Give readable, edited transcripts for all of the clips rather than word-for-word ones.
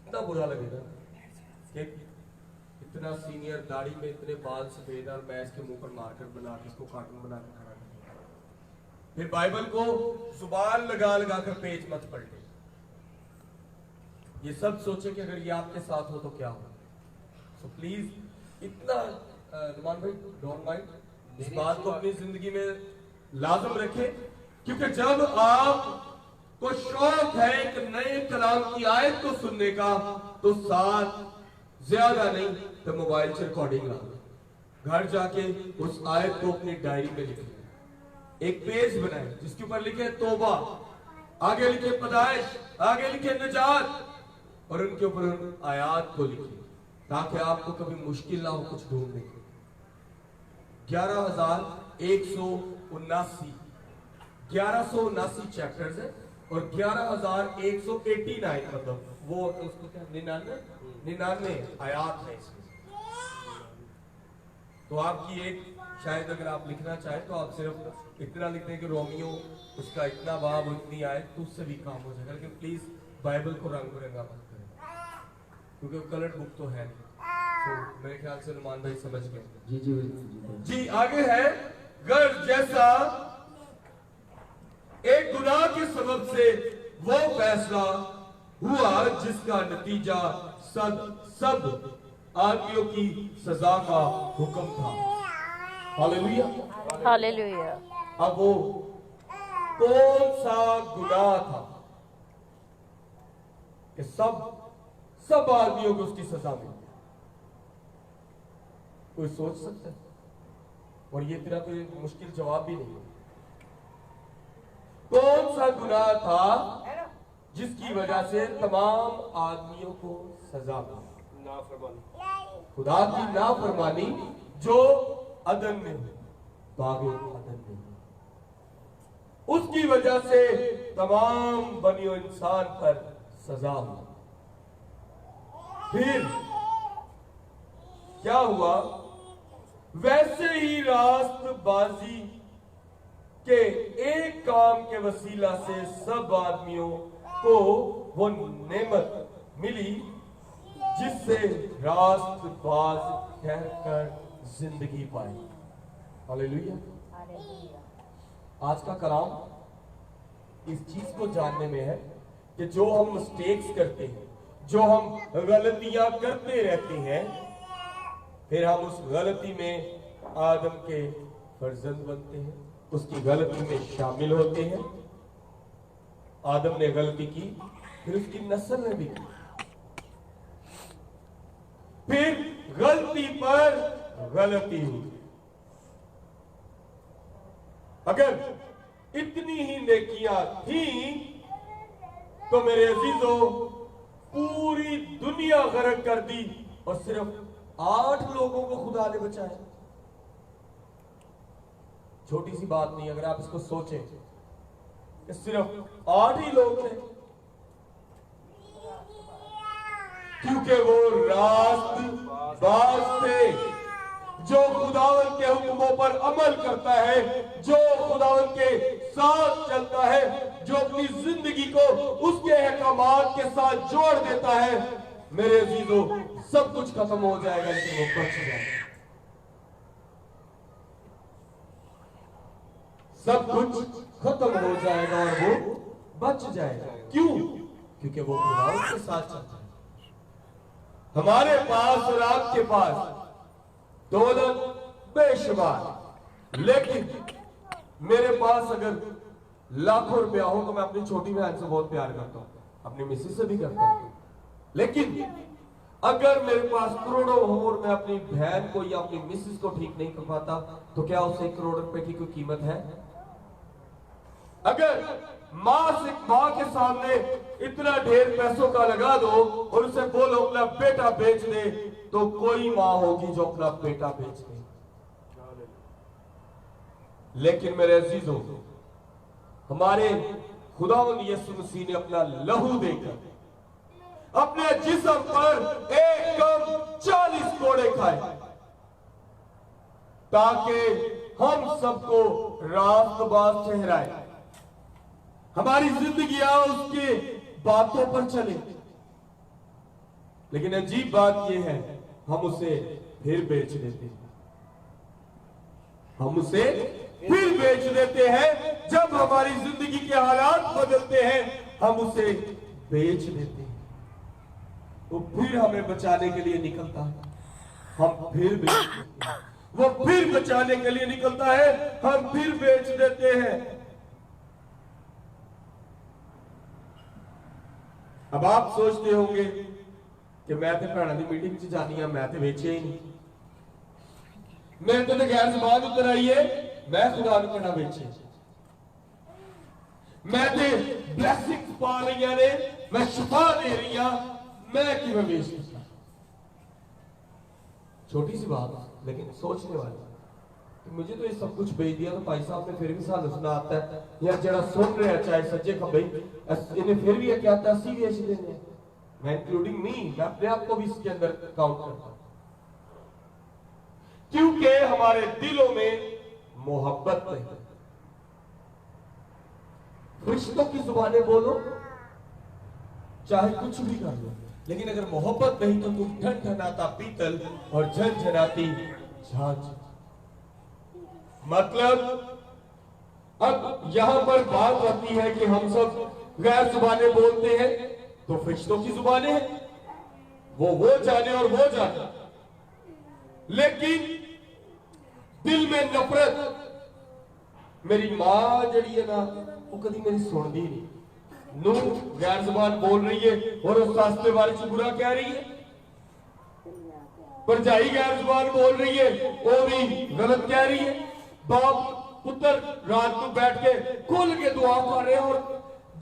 कितना बुरा लगेगा कि इतना सीनियर दाढ़ी में इतने बाल सफेद और मैं इसके मुंह पर मार्कर बना के इसको कार्टून बना के खड़ा कर। फिर बाइबल को जुबान लगा लगा कर पेज मत पलटे। ये सब सोचे कि अगर ये आपके साथ हो तो क्या हो। सो प्लीज इतना नुमान भाई डोंट माइंड, इस बात को अपनी जिंदगी में लाजम रखें, क्योंकि जब आप को शौक है एक नए कलाम की आयत को सुनने का, तो साथ ज्यादा नहीं तो मोबाइल से रिकॉर्डिंग ला, घर जाके उस आयत को अपनी डायरी में लिखें, एक पेज बनाए जिसके ऊपर लिखे तौबा, आगे लिखे पैदाइश, आगे लिखे निजात, और उनके ऊपर उन आयात को लिखे ताकि आपको कभी मुश्किल ना हो कुछ ढूंढने की। 11,179 चैप्टर्स है और 11,189 मतलब वो उसको क्या 99 आयात है इसमें। तो आपकी एक शायद अगर आप लिखना चाहें तो आप सिर्फ इतना लिखते हैं कि रोमियो उसका इतना बाब इतनी आए तो उससे भी काम हो जाएगा। लेकिन प्लीज बाइबल को रंग बिरंगा मत करें, क्योंकि कलर्ड बुक तो है। तो मेरे ख्याल से नुमान भाई समझ गए। जी जी जी आगे है, गर्ज जैसा एक गुनाह के सबब से वो फैसला हुआ जिसका नतीजा सब आदमियों की सजा का हुक्म था। Hallelujah hallelujah. अब वो कौन सा गुनाह था कि सब आदमियों को उसकी सजा मिली? कोई सोच सकता है? और ये तेरा कोई मुश्किल जवाब भी नहीं है। कौन सा गुनाह था जिसकी वजह से तमाम आदमियों को सजा मिली? खुदा की नाफरमानी जो अदन में हुई, बागे अदन में, उसकी वजह से तमाम बनियो इंसान पर सजा हुई। फिर क्या हुआ? वैसे ही रास्तबाजी के एक काम के वसीला से सब आदमियों को वो नेमत मिली जिससे रास्तबाज कहकर जिंदगी पाई। हालेलुया। आज का कलाम इस चीज को जानने में है कि जो हम मिस्टेक्स करते हैं, जो हम गलतियां करते रहते हैं, फिर हम उस गलती में आदम के फर्जंद बनते हैं, उसकी गलती में शामिल होते हैं। आदम ने गलती की, फिर उसकी नस्ल ने भी की, फिर गलती पर गलती हुई। अगर इतनी ही नेकियां थी तो मेरे अजीजों पूरी दुनिया गर्क कर दी और सिर्फ 8 लोगों को खुदा ने बचाया। छोटी सी बात नहीं अगर आप इसको सोचें कि सिर्फ 8 ही लोग थे, क्योंकि वो रास्तबाज थे, जो खुदावन के हुक्मों पर अमल करता है, जो खुदावन के साथ चलता है, जो अपनी जिंदगी को उसके अहकामात के साथ जोड़ देता है। मेरे अजीजों सब कुछ खत्म हो जाएगा लेकिन वो बच जाएगा। सब कुछ खत्म हो जाएगा और वो बच जाएगा। क्यों? क्योंकि वो खुदावन के साथ चलता है। हमारे पास और आपके पास दौलत बेशुमार, लेकिन मेरे पास अगर लाखों रुपया हो तो मैं अपनी छोटी बहन से बहुत प्यार करता हूं, अपनी मिसेस से भी करता हूं। लेकिन अगर मेरे पास करोड़ों हो और मैं अपनी बहन को या अपनी मिसेस को ठीक नहीं कर पाता, तो क्या उसे 1 करोड़ रुपए की कोई कीमत है? अगर माँ के सामने इतना ढेर पैसों का लगा दो और उसे बोलो अपना बेटा बेच दे, तो कोई माँ होगी जो अपना बेटा बेच दे। लेकिन मेरे अजीजों, हमारे खुदावंद यीशु मसीह ने अपना लहू देकर अपने जिस्म पर एक कम 40 कोड़े खाए ताकि हम सबको रास्तबाज ठहराए, हमारी जिंदगियां उसके बातों पर चले। लेकिन अजीब बात यह है, हम उसे फिर बेच देते हैं। हम उसे फिर बेच देते हैं। जब हमारी जिंदगी के हालात बदलते हैं, हम उसे बेच देते हैं। वो फिर हमें बचाने के लिए निकलता है, हम फिर बेच देते हैं। वो फिर बचाने के लिए निकलता है, हम फिर बेच देते हैं। अब आप सोचते होंगे कि मैं तो भैणों की मीटिंग च जानी, मैं तो बेचे ही नहीं, मेरे तो गैर जबान उतर आई है, मैं खुदा को कहना बेचे, मैं तो ब्लेसिंग्स पा रही ने, मैं शिफा दे रही हूं, मैं किवें बेच सकता? छोटी सी बात लेकिन सोचने वाली। मुझे तो ये सब कुछ बेच दिया तो भाई साहब ने फिर भी सानू सुनाता है, या जरा सुन रहे हैं चाहे सज्जे खब्बे, इन्हें फिर भी क्या था, असि बेच देने, मैं इंक्लूडिंग मी, मैं अपने आप को भी इसके अंदर काउंट करता हूं, क्योंकि हमारे दिलों में मोहब्बत नहीं। रिश्तों की जुबानें बोलो, चाहे कुछ भी कर लो, लेकिन अगर मोहब्बत नहीं तो तुम ठनठनाता पीतल और झनझनाती झांझ। मतलब अब यहां पर बात आती है कि हम सब गैर जुबानें बोलते हैं, तो फरिश्तों की जुबानें हैं, वो जाने और वो जाने, लेकिन दिल में नफरत। मेरी मां जड़ी है ना, वो कभी मेरी सुनती नहीं, नू गैर जुबान बोल रही है और उस सास बारे से बुरा कह रही है, भरजाई गैर जुबान बोल रही है, वो भी गलत कह रही है, बाप पुत्र रात को बैठ के खुल के दुआ कर रहे हैं और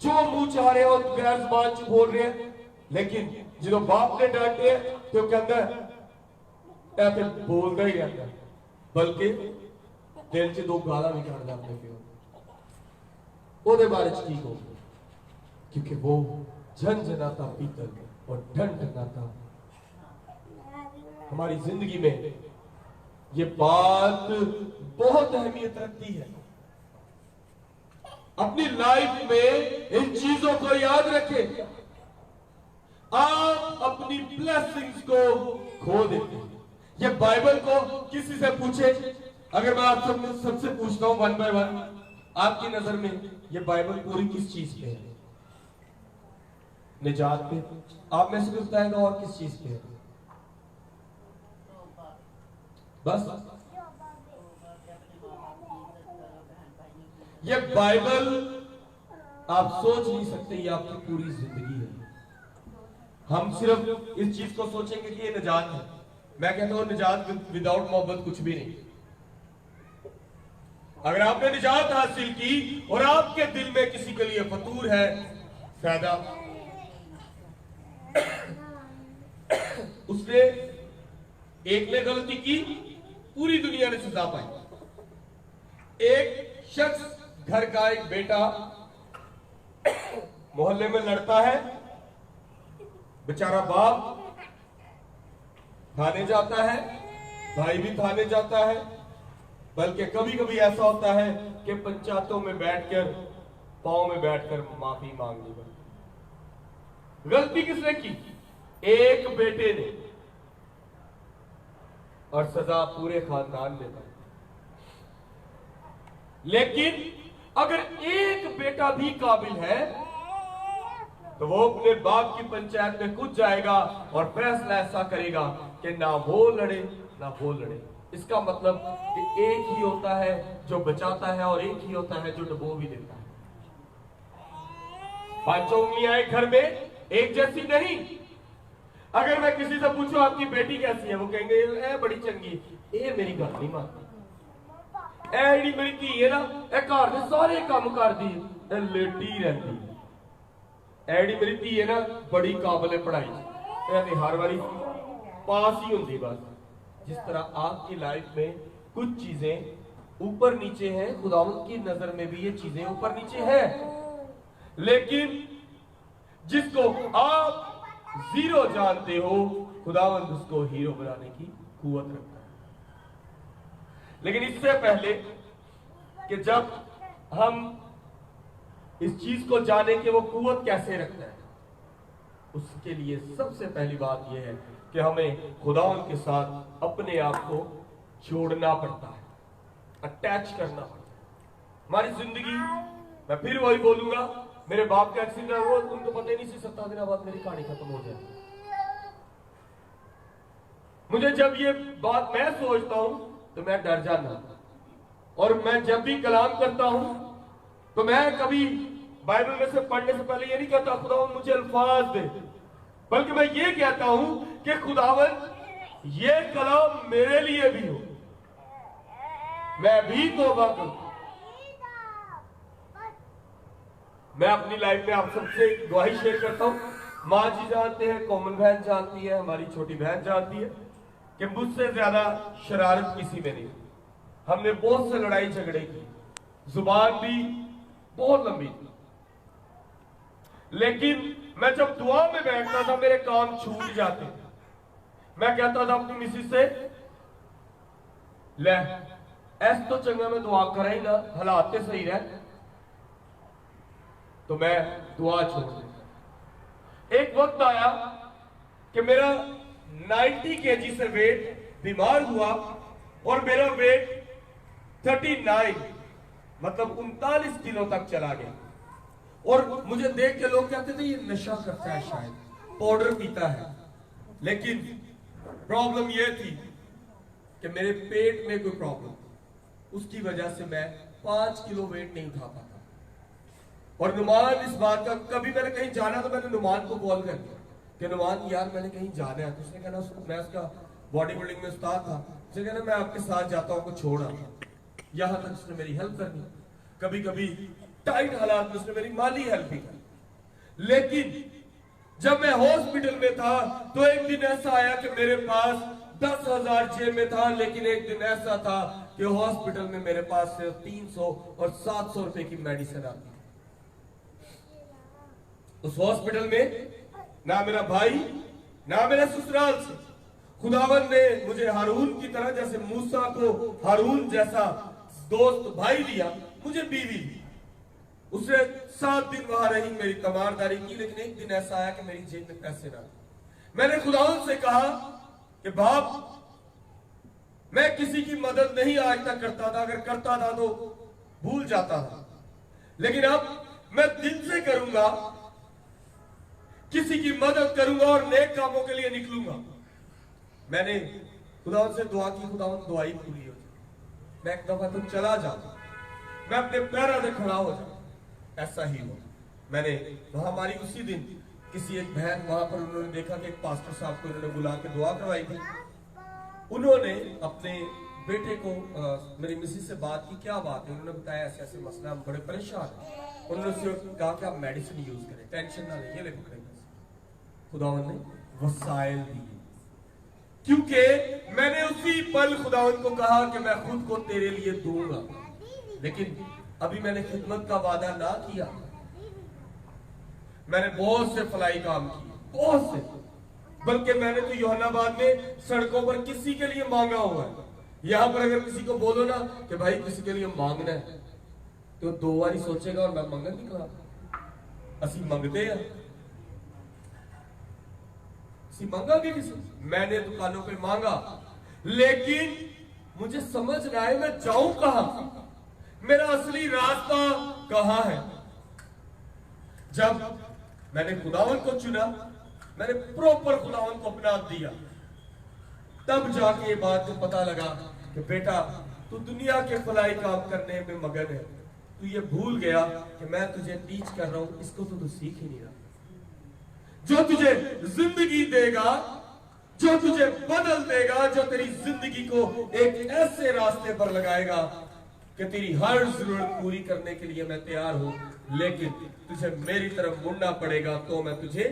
जो मुंह चाह रहे हो गैर जुबान च बोल रहे हैं, लेकिन जो बाप ने डांटे तो कहता है बोलता ही रहता, बल्कि दिल च दो गाला भी काटता अपने प्यो ओदे बारे च की कहो, क्योंकि वो झनझनाता पीतल और ठनठनाता। हमारी जिंदगी में ये बात बहुत अहमियत रखती है। अपनी लाइफ में इन चीजों को याद रखें। आप अपनी ब्लेसिंग्स को खो देते हैं। ये बाइबल को किसी से पूछे, अगर मैं आप सबसे पूछता हूं वन बाय वन, आपकी नजर में ये बाइबल पूरी किस चीज पे है? निजात पे? आप में से भी बताएगा और किस चीज पे है? बस ये बाइबल आप सोच नहीं सकते, ये आपकी पूरी जिंदगी है। हम सिर्फ इस चीज को सोचेंगे कि ये निजात है। मैं कहता हूं निजात विदाउट मोहब्बत कुछ भी नहीं। अगर आपने निजात हासिल की और आपके दिल में किसी के लिए फतूर है, फायदा, उसने एक ने गलती की, पूरी दुनिया ने सजा पाई। एक शख्स, घर का एक बेटा मोहल्ले में लड़ता है, बेचारा बाप थाने जाता है, भाई भी थाने जाता है, बल्कि कभी कभी ऐसा होता है कि पंचायतों में बैठकर, पांव में बैठकर माफी मांगनी पड़ती। गलती किसने की? एक बेटे ने, और सजा पूरे खानदान ने पाई। लेकिन अगर एक बेटा भी काबिल है तो वो अपने बाप की पंचायत में कूद जाएगा और फैसला ऐसा करेगा कि ना वो लड़े ना वो लड़े। इसका मतलब कि एक ही होता है जो बचाता है और एक ही होता है जो डुबो भी देता है। पांचों उंगलियां एक घर में एक जैसी नहीं। अगर मैं किसी से पूछूं आपकी बेटी कैसी है, वो कहेंगे ए बड़ी चंगी, ये मेरी गल नहीं मानती, एड़ी मेरी धी है ना, घर के सारे काम कर दी, लेटी रहती, एड़ी मेरी धी है ना, बड़ी काबिल पढ़ाई, हर बारी पास ही होती। बस जिस तरह आपकी लाइफ में कुछ चीजें ऊपर नीचे हैं, खुदावंद की नजर में भी ये चीजें ऊपर नीचे हैं, लेकिन जिसको आप जीरो जानते हो, खुदावंद उसको हीरो बनाने की कुवत रखता है। लेकिन इससे पहले कि जब हम इस चीज को जाने कि वो कुवत कैसे रखता है, उसके लिए सबसे पहली बात यह है कि हमें खुदा के साथ अपने आप को जोड़ना पड़ता है, अटैच करना पड़ता है। हमारी जिंदगी, मैं फिर वही बोलूंगा, मेरे बाप का एक्सीडेंट हुआ, उनको पता ही नहीं सी 17 दिन बाद मेरी कहानी खत्म हो जाए। मुझे जब ये बात मैं सोचता हूं तो मैं डर जाना, और मैं जब भी कलाम करता हूं तो मैं कभी बाइबल में से पढ़ने से पहले ये नहीं कहता खुदावन मुझे अल्फाज दे, बल्कि मैं ये कहता हूं कि खुदावन ये कलाम मेरे लिए भी हो, मैं भी तौबा करूं। मैं अपनी लाइफ में आप सबसे गवाही शेयर करता हूं। माँ जी जानते हैं, कोमल बहन जानती है, हमारी छोटी बहन जानती है कि मुझसे ज्यादा शरारत किसी में नहीं। हमने बहुत से लड़ाई झगड़े की, जुबान भी बहुत लंबी थी, लेकिन मैं जब दुआ में बैठता था मेरे काम छूट जाते। मैं कहता था अपनी मिसिस से, ले ऐस तो चंगा मैं दुआ करा ही ना, हालात ते सही रह, तो मैं दुआ छोड़ दी। एक वक्त आया कि मेरा 90 kg से वेट बीमार हुआ और मेरा वेट 39 मतलब 39 किलो तक चला गया। और मुझे देख के लोग कहते थे ये नशा करता है, शायद पाउडर पीता है, लेकिन प्रॉब्लम ये थी कि मेरे पेट में कोई प्रॉब्लम, उसकी वजह से मैं 5 किलो वेट नहीं उठा पाता। और नुमान इस बात का, कभी मैंने कहीं जाना तो मैंने नुमान को कॉल कर दिया कि नुमान यार मैंने कहीं जाना है, तो उसने कहना, मैं उसका बॉडी बिल्डिंग में उस्ताद था, उसने कहना मैं आपके साथ जाता हूं, को छोड़ा। यहां तक उसने मेरी हेल्प करनी, कभी कभी टाइट हालात में उसने मेरी माली हेल्प भी की। लेकिन जब मैं हॉस्पिटल में था तो एक दिन ऐसा आया कि मेरे पास 10,000 जेब में था, लेकिन एक दिन ऐसा था कि हॉस्पिटल में मेरे पास सिर्फ 300 और 700 रुपए की मेडिसिन आती। उस हॉस्पिटल में ना मेरा भाई ना मेरा ससुराल से खुदावन ने मुझे हारून की तरह, जैसे मूसा को हारून जैसा दोस्त भाई दिया, मुझे बीवी दी। उसने 7 दिन वहां रही, मेरी तमारदारी की, लेकिन एक दिन ऐसा आया कि मेरी जेब में पैसे ना थे। मैंने खुदावन से कहा कि बाप मैं किसी की मदद नहीं आज तक करता था, अगर करता था तो भूल जाता था, लेकिन अब मैं दिल से करूंगा, किसी की मदद करूंगा और नेक कामों के लिए निकलूंगा। मैंने खुदावन से दुआ की, खुदावन दुआई पूरी हो जाए, मैं एक दफा तो चला जाऊं, मैं अपने पैरों से खड़ा हो जाऊं। ऐसा ही हो, मैंने वहां हमारी उसी दिन किसी एक बहन, वहां पर उन्होंने देखा कि एक पास्टर साहब को उन्होंने बुला के दुआ करवाई थी। उन्होंने अपने बेटे को मेरी मिसिस से बात की, क्या बात है, उन्होंने बताया ऐसे ऐसे मसला, हम बड़े परेशान हैं। उन्होंने उससे कहा कि आप मेडिसिन यूज करें, टेंशन ना लें, ये ले पकड़ेंगे। खुदावन ने वसाइल दिए, क्योंकि मैंने उसी पल खुदावन को कहा कि मैं खुद को तेरे लिए दूंगा। लेकिन अभी मैंने खिदमत का वादा ना किया। मैंने बहुत से फलाई काम किए, बहुत से, बल्कि मैंने तो यूहन्नाबाद में सड़कों पर किसी के लिए मांगा हुआ है। यहां पर अगर किसी को बोलो ना कि भाई किसी के लिए मांगना है, तो 2 बार सोचेगा और मैं मंगन नहीं करा। असी मंगते हैं, मंगा भी किसी, मैंने दुकानों पे मांगा, लेकिन मुझे समझ ना आए मैं जाऊं कहां, मेरा असली रास्ता कहां है। जब मैंने खुदावन को चुना, मैंने प्रॉपर खुदावन को अपना दिया, तब जाके ये बात को पता लगा कि बेटा तू दुनिया के फलाई काम करने में मगन है, तू ये भूल गया कि मैं तुझे टीच कर रहा हूं, इसको तो तू सीख ही नहीं रहा। जो तुझे जिंदगी देगा, जो तुझे बदल देगा, जो तेरी जिंदगी को एक ऐसे रास्ते पर लगाएगा कि तेरी हर जरूरत पूरी करने के लिए मैं तैयार हूं, लेकिन तुझे मेरी तरफ मुड़ना पड़ेगा तो मैं तुझे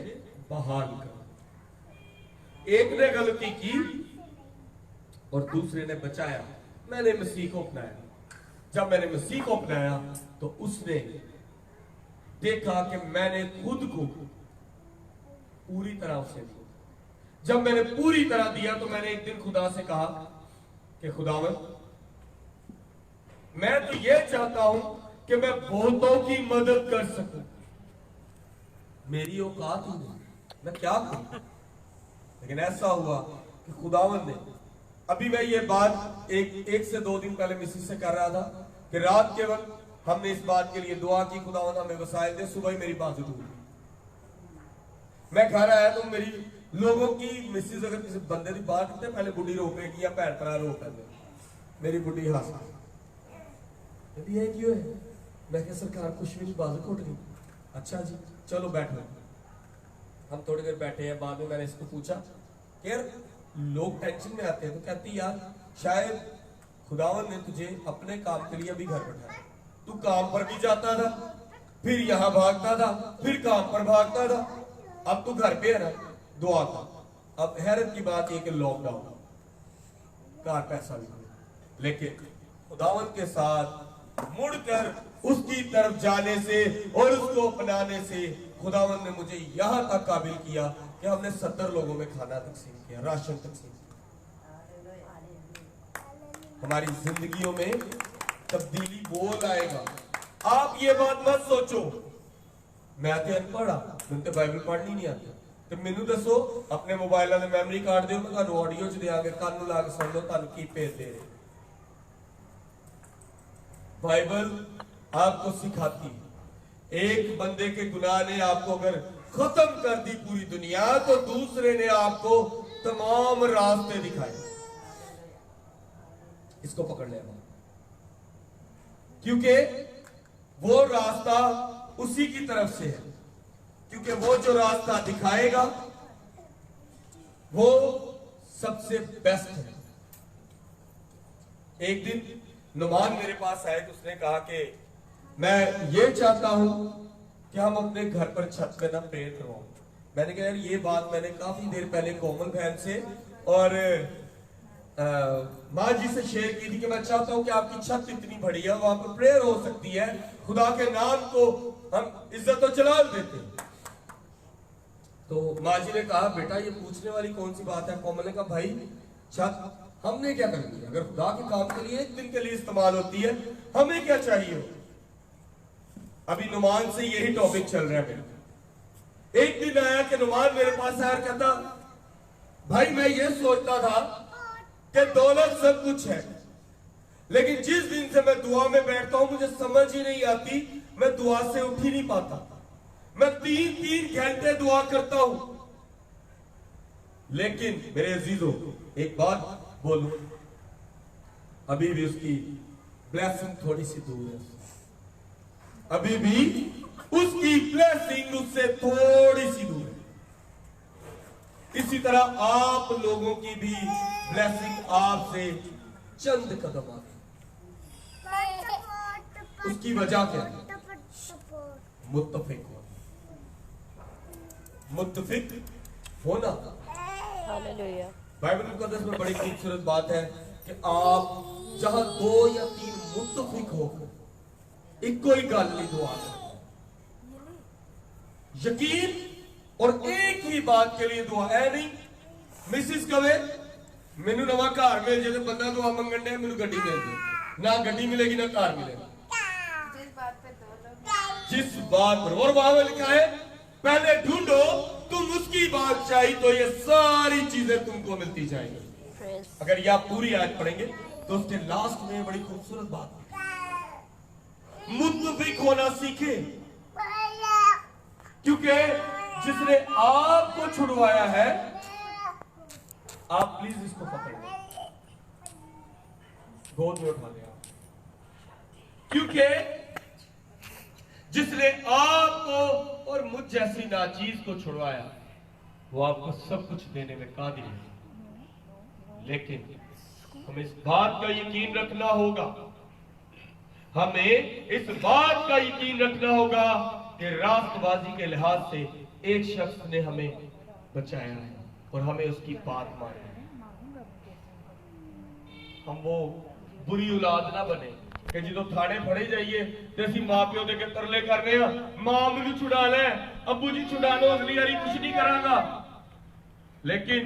बहाल करूं। एक ने गलती की और दूसरे ने बचाया। मैंने मसीह को अपनाया। जब मैंने मसीह को अपनाया तो उसने देखा कि मैंने खुद को पूरी तरह उसे दिया। जब मैंने पूरी तरह दिया तो मैंने एक दिन खुदा से कहा कि खुदावन, मैं तो ये चाहता हूं कि मैं बहुतों की मदद कर सकूं, मेरी औकात ही नहीं, मैं क्या करूं? लेकिन ऐसा हुआ कि खुदावंद ने, अभी मैं ये बात एक से 2 दिन पहले मिसिस से कर रहा था कि रात के वक्त हमने इस बात के लिए दुआ की, खुदावंद हमें वसाइल दे। सुबह ही मेरी बाजू टूट गई। मैं घर आया तो मेरी लोगों की मिसिस अगर किसी बंदे की बात करते पहले बुढ़ी रो पेगी या भैन भरा रो पहले, मेरी बुढ़ी हंस यदि ये क्यों है? मैं क्या सरकार कुछ भी नहीं, बाजू टूट गई। अच्छा जी चलो बैठो। हम थोड़ी देर बैठे हैं, बाद में मैंने इसको पूछा कि यार लोग टेंशन में आते हैं, तो कहती यार शायद खुदावन ने तुझे अपने काम के लिए अभी घर बैठाया। तू काम पर भी जाता था, फिर यहां भागता था, फिर काम पर भागता था, अब तू घर पे है ना, दुआ कर। अब हैरत की बात यह कि लॉकडाउन, कार पैसा भी नहीं, लेकिन खुदावन के साथ मुड़कर उसकी तरफ जाने से और उसको अपनाने से खुदावन ने मुझे यहां तक काबिल किया कि हमने 70 लोगों में खाना तकसीम किया, राशन तकसीम किया। हमारी जिंदगियों में तब्दीली वो लाएगा। आप ये बात मत सोचो मैं तो अनपढ़ हाँ, मैंने तो बाइबल पढ़नी नहीं आती, तो मैनू दसो अपने मोबाइल में मेमोरी कार्ड दो, मैं ऑडियो च देंगे, कान ला के सुन लो, तुहानू की भेज दे रहे। बाइबल आपको सिखाती है एक बंदे के गुनाह ने आपको अगर खत्म कर दी पूरी दुनिया, तो दूसरे ने आपको तमाम रास्ते दिखाए। इसको पकड़ ले, क्योंकि वो रास्ता उसी की तरफ से है, क्योंकि वो जो रास्ता दिखाएगा वो सबसे बेस्ट है। एक दिन नुमान मेरे पास आए तो उसने कहा कि मैं ये चाहता हूं कि हम अपने घर पर छत पे ना प्रेयर करवाओ। मैंने कहा यार ये बात मैंने काफी देर पहले कोमल बहन से और माँ जी से शेयर की थी कि मैं चाहता हूं कि आपकी छत इतनी बड़ी है, वहां पर प्रेयर हो सकती है, खुदा के नाम को हम इज्जत और जलाल देते हैं। तो माँ जी ने कहा बेटा ये पूछने वाली कौन सी बात है? कोमल ने कहा भाई छत हमने क्या करनी है, अगर खुदा के काम के लिए एक दिन के लिए इस्तेमाल होती है, हमें क्या चाहिए? अभी नुमान से यही टॉपिक चल रहा है मेरा। एक दिन आया कि नुमान मेरे पास आया और कहता भाई मैं ये सोचता था कि दौलत सब कुछ है, लेकिन जिस दिन से मैं दुआ में बैठता हूं मुझे समझ ही नहीं आती, मैं दुआ से उठ ही नहीं पाता। मैं 3-3 घंटे दुआ करता हूं, लेकिन मेरे अजीजों एक बात बोलूं, अभी भी उसकी ब्लेसिंग थोड़ी सी दूर है, अभी भी उसकी ब्लेसिंग उससे थोड़ी सी दूर है। इसी तरह आप लोगों की भी ब्लेसिंग आपसे चंद कदम आगे। उसकी वजह क्या है? मुत्तफिक होना। मुत्तफिक होना हालेलुया। बाइबल मुकद्दस में बड़ी खूबसूरत बात है कि आप जहां 2 या 3 मुत्तफिक होकर एक कोई गल नहीं दुआ यकीन और एक ही बात के लिए दुआ है नहीं। मिसिस कवे मैनू नवा घर मिल जाए, बंदा दुआ मंगन दे मैनू गड्डी मिल जाए, ना गड्डी मिलेगी ना घर मिलेगा। जिस बात पर और वहां में लिखा है पहले ढूंढो तुम उसकी बात चाहिए तो ये सारी चीजें तुमको मिलती जाएंगी। अगर ये आप पूरी आज पढ़ेंगे तो उसके लास्ट में बड़ी खूबसूरत बात, मुत्तफिक होना सीखे, क्योंकि जिसने आपको छुड़वाया है, आप प्लीज इसको पकड़ लो, गोद में उठा लिया, क्योंकि जिसने आपको और मुझ जैसी नाचीज को छुड़वाया वो आपको सब कुछ देने में कादिर है। लेकिन हमें इस बात का यकीन रखना होगा, हमें इस बात का यकीन रखना होगा कि रास्तबाजी के लिहाज से एक शख्स ने हमें बचाया है और हमें उसकी बात माननी है। हम वो बुरी औलाद ना बने कि जो थाने फड़े जाइए तो असि मां प्यो दे के तरले कर रहे हैं, मां मैनू छुड़ा ले, अबू जी छुड़ा लो, अगली बारी कुछ नहीं करांगा। लेकिन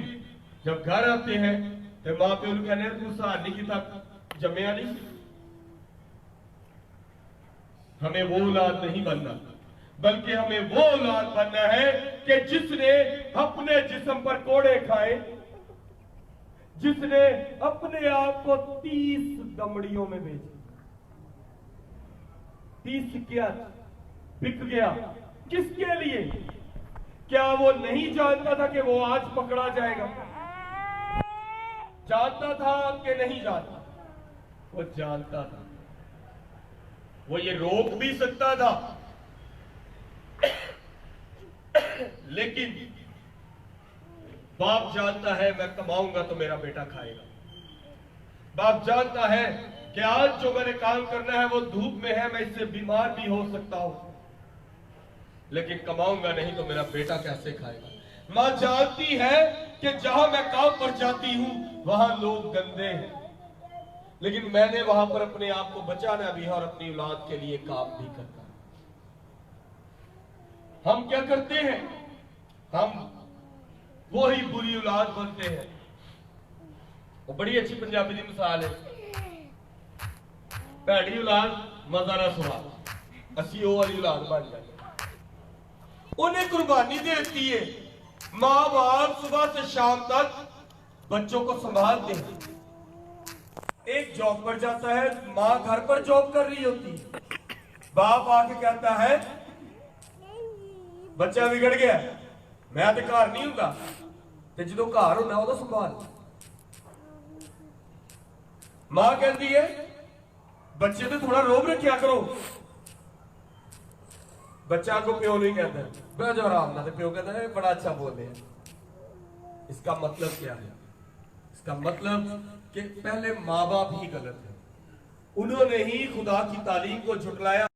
जब घर आते हैं तो मां प्यो को कहने तू सहार नहीं किया, जमया नहीं। हमें वो औलाद नहीं बनना बल्कि हमें वो औलाद बनना है कि जिसने अपने जिस्म पर कोड़े खाए, जिसने अपने आप को 30 दमड़ियों में बेचा, 30 सिक्किया बिक गया। किसके लिए? क्या वो नहीं जानता था कि वो आज पकड़ा जाएगा? जानता था कि नहीं जानता? वो जानता था। वो ये रोक भी सकता था, लेकिन बाप जानता है मैं कमाऊंगा तो मेरा बेटा खाएगा। बाप जानता है कि आज जो मैंने काम करना है वो धूप में है, मैं इससे बीमार भी हो सकता हूं, लेकिन कमाऊंगा नहीं तो मेरा बेटा कैसे खाएगा। मां जानती है कि जहां मैं काम पर जाती हूं वहां लोग गंदे हैं, लेकिन मैंने वहां पर अपने आप को बचाना भी है और अपनी औलाद के लिए काम भी करना। हम क्या करते हैं? हम वो ही बुरी औलाद बनते हैं। वो बड़ी अच्छी पंजाबी की मिसाल है, भैड़ी औलाद मजा ना सुहा, असी वो वाली औलाद बन जाए। उन्हें कुर्बानी देती है। माँ बाप सुबह से शाम तक बच्चों को संभालते हैं। एक जॉब पर जाता है, माँ घर पर जॉब कर रही होती है, बाप आके कहता है बच्चा बिगड़ गया, मैं तो घर नहीं हूंगा, तो जो घर होना वो तो संभाल। मां कहती है बच्चे तो थोड़ा रोब रखा करो, बच्चा को प्यो नहीं कहता, बह जाओ आराम ना, तो प्यो कहता है बड़ा अच्छा बोले। इसका मतलब क्या है? इसका मतलब कि पहले माँ बाप ही गलत है, उन्होंने ही खुदा की तालीम को झुटलाया।